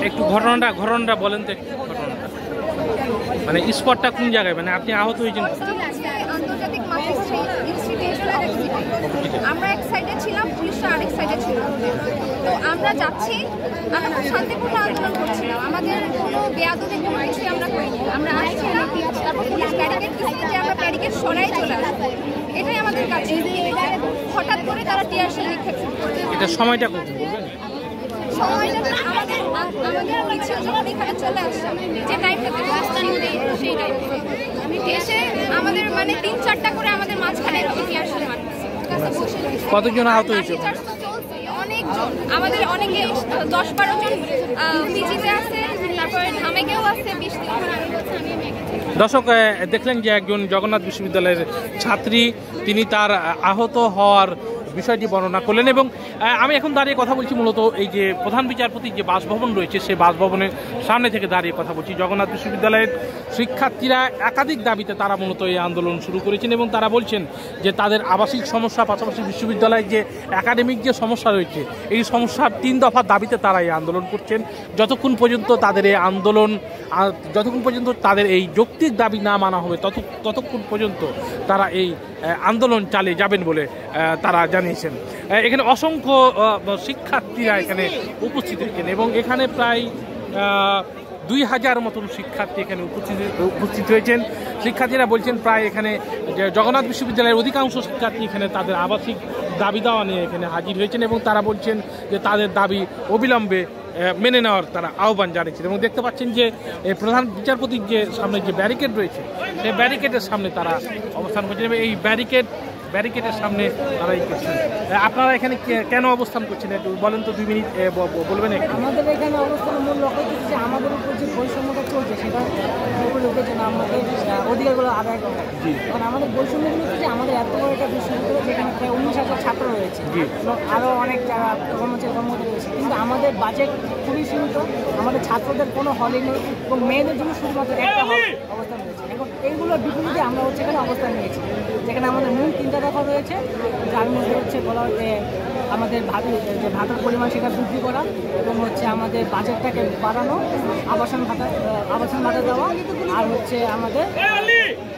একটু ঘটনাটা বলেন তো, একটু ঘটনাটা মানে স্পটটা কোন জায়গায়, মানে আপনি আহত হয়েছেন? আন্তর্জাতিক আমরা এক সাইডে ছিলাম, পুলিশরা আরেক সাইডে ছিল। তো আমরা যাচ্ছি, আমরা শান্তিপূর্ণ আন্দোলন করছিলাম, আমাদের কোনো বেয়াদবি কোনো কিছুই আমরা করিনি। আমরা আসছি, তারপর পুলিশ ব্যারিকেড দিচ্ছে যে আমরা ব্যারিকেড সরাই চলে আসবো, এটাই আমাদের কাছে। হঠাৎ করে তারা টিয়ারশেল নিক্ষেপ শুরু করে। এটা সময়টা কখন বলবেন? সময়টা আমাদের মিছিল যখন এখানে চলে আসছে, যে টাইমটাতে সেই টাইমে এসে আমাদের মানে 3-4টা করে আমাদের মাঝখানে টিয়ারশেল মারছে। কতজন আহত হয়েছে? অনেকজন, আমাদের অনেকে 10-12 জন পিজিতে আছে, তারপরে ধামেকেও আছে 20-30 জন। দর্শক দেখলেন যে একজন জগন্নাথ বিশ্ববিদ্যালয়ের ছাত্রী, তিনি তার আহত হওয়ার বিষয়টি বর্ণনা করলেন। এবং আমি এখন দাঁড়িয়ে কথা বলছি মূলত এই যে প্রধান বিচারপতির যে বাসভবন রয়েছে, সেই বাসভবনের সামনে থেকে দাঁড়িয়ে কথা বলছি। জগন্নাথ বিশ্ববিদ্যালয়ের শিক্ষার্থীরা একাধিক দাবিতে তারা মূলত এই আন্দোলন শুরু করেছেন এবং তারা বলছেন যে তাদের আবাসিক সমস্যা, পাশাপাশি বিশ্ববিদ্যালয়ের যে একাডেমিক যে সমস্যা রয়েছে, এই সমস্যার 3 দফার দাবিতে তারা এই আন্দোলন করছেন। যতক্ষণ পর্যন্ত তাদের এই আন্দোলন, যতক্ষণ পর্যন্ত তাদের এই যৌক্তিক দাবি না মানা হবে, ততক্ষণ পর্যন্ত তারা এই আন্দোলন চালিয়ে যাবেন বলে তারা জানিয়েছেন। এখানে অসংখ্য শিক্ষার্থীরা এখানে উপস্থিত হয়েছেন এবং এখানে প্রায় 2000 মতন শিক্ষার্থী এখানে উপস্থিত হয়েছেন। শিক্ষার্থীরা বলছেন প্রায় এখানে জগন্নাথ বিশ্ববিদ্যালয়ের অধিকাংশ শিক্ষার্থী এখানে তাদের আবাসিক দাবি দাওয়া নিয়ে এখানে হাজির হয়েছেন এবং তারা বলছেন যে তাদের দাবি অবিলম্বে মেনে নেওয়ার তারা আহ্বান জানিয়েছেন। এবং দেখতে পাচ্ছেন যে প্রধান বিচারপতির যে সামনে যে ব্যারিকেড রয়েছে, সেই ব্যারিকেডের সামনে তারা অবস্থান করছেন এবং এই ব্যারিকেডের সামনে তারা করছেন। আপনারা এখানে কেন অবস্থান করছেন একটু বলেন তো, 2 মিনিট বলবেন? আমাদের এখানে অবস্থানের মূল লক্ষ্য হচ্ছে যে আমাদের উপর যে বৈষম্যটা চলছে, সেটা উপরে যেন আমাদের অধিকারগুলো আদায় করা। কারণ আমাদের বৈষম্যগুলো হচ্ছে যে আমাদের এত বড় একটা বিশ্ববিদ্যালয়, যেখানে প্রায় 19,000 ছাত্র রয়েছে, আরও অনেক যারা কর্মচারী রয়েছে, কিন্তু আমাদের বাজেট খুবই সীমিত, আমাদের ছাত্রদের কোনো হলে নেই এবং মেয়েদের জন্য শুধুমাত্র একটা অবস্থান রয়েছে। এখন এইগুলোর বিপরীতে আমরা হচ্ছে এখানে অবস্থান নিয়েছি, যেখানে আমাদের মূল 3টা দফা রয়েছে, যার মধ্যে হচ্ছে বলা হচ্ছে আমাদের ভাতার পরিমাণ সেটা বৃদ্ধি করা এবং হচ্ছে আমাদের বাজেটটাকে বাড়ানো, আবাসন ভাতা দেওয়া, আর হচ্ছে আমাদের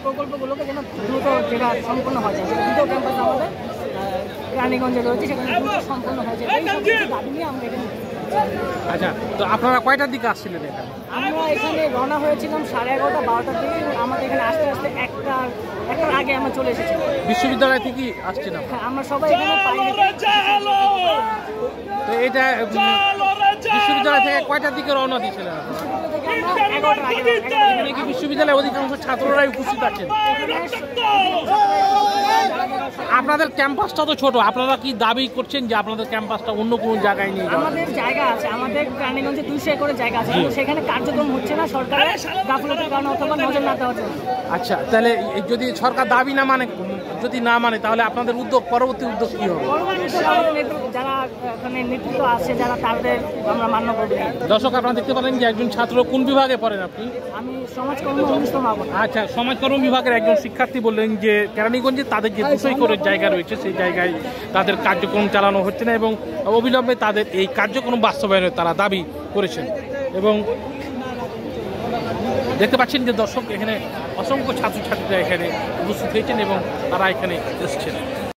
প্রকল্পগুলোকে যেন দ্রুত যেটা সম্পন্ন হয়ে যায়, দ্রুত ক্যাম্পাস আমাদের রানীগঞ্জে রয়েছে সেখানে দ্রুত সম্পন্ন হয়ে যায়। এই সব দাবি নিয়ে আমরা এখানে। আচ্ছা, তো আপনারা কয়টার দিকে আসছিলেন এখানে? আমরা এখানে রওনা হয়েছিলাম 11:30-12টার দিকে। আমাদের এখানে আসতে আসতে একটার আগে আমরা চলে এসেছি। বিশ্ববিদ্যালয় থেকে আসছি না? হ্যাঁ, আমরা সবাই এখানে পাই। তো এটা বিশ্ববিদ্যালয় থেকে কয়টার দিকে রওনা দিয়েছিলেন? এখানে কি বিশ্ববিদ্যালয়ের অধিকাংশ ছাত্ররাই উপস্থিত আছেন? আপনাদের ক্যাম্পাসটা তো ছোট, আপনারা কি দাবি করছেন যে আপনাদের ক্যাম্পাসটা অন্য কোনো জায়গায় নিয়ে যাবে? আমাদের জায়গা আছে, আমাদের রানীগঞ্জে 200 একরের জায়গা আছে, কিন্তু সেখানে কার্যক্রম হচ্ছে না সরকারের গাফিলতির কারণে অথবা নজর না দেওয়ার জন্য। আচ্ছা, তাহলে যদি সরকার দাবি না মানে, যদি না মানে, তাহলে আপনাদের পরবর্তী উদ্যোগ কি হবে? যারা এখানে নেতৃত্ব আছে, যারা তাদের আমরা মান্য করব। দর্শক, আপনারা দেখতে পারেন যে একজন ছাত্র কোন বিভাগে পড়েন আপনি? আমি সমাজকর্ম 19 মাবন। আচ্ছা, সমাজকর্ম বিভাগের একজন শিক্ষার্থী বললেন যে কেরানীগঞ্জে তাদের যে 200 একরের জায়গা রয়েছে, সেই জায়গায় তাদের কার্যক্রম চালানো হচ্ছে না এবং অবিলম্বে তাদের এই কার্যক্রম বাস্তবায়নের তারা দাবি করেছেন। এবং দেখতে পাচ্ছেন যে দর্শক, এখানে অসংখ্য ছাত্রছাত্রীরা এখানে উপস্থিত হয়েছেন এবং তারা এখানে এসেছেন।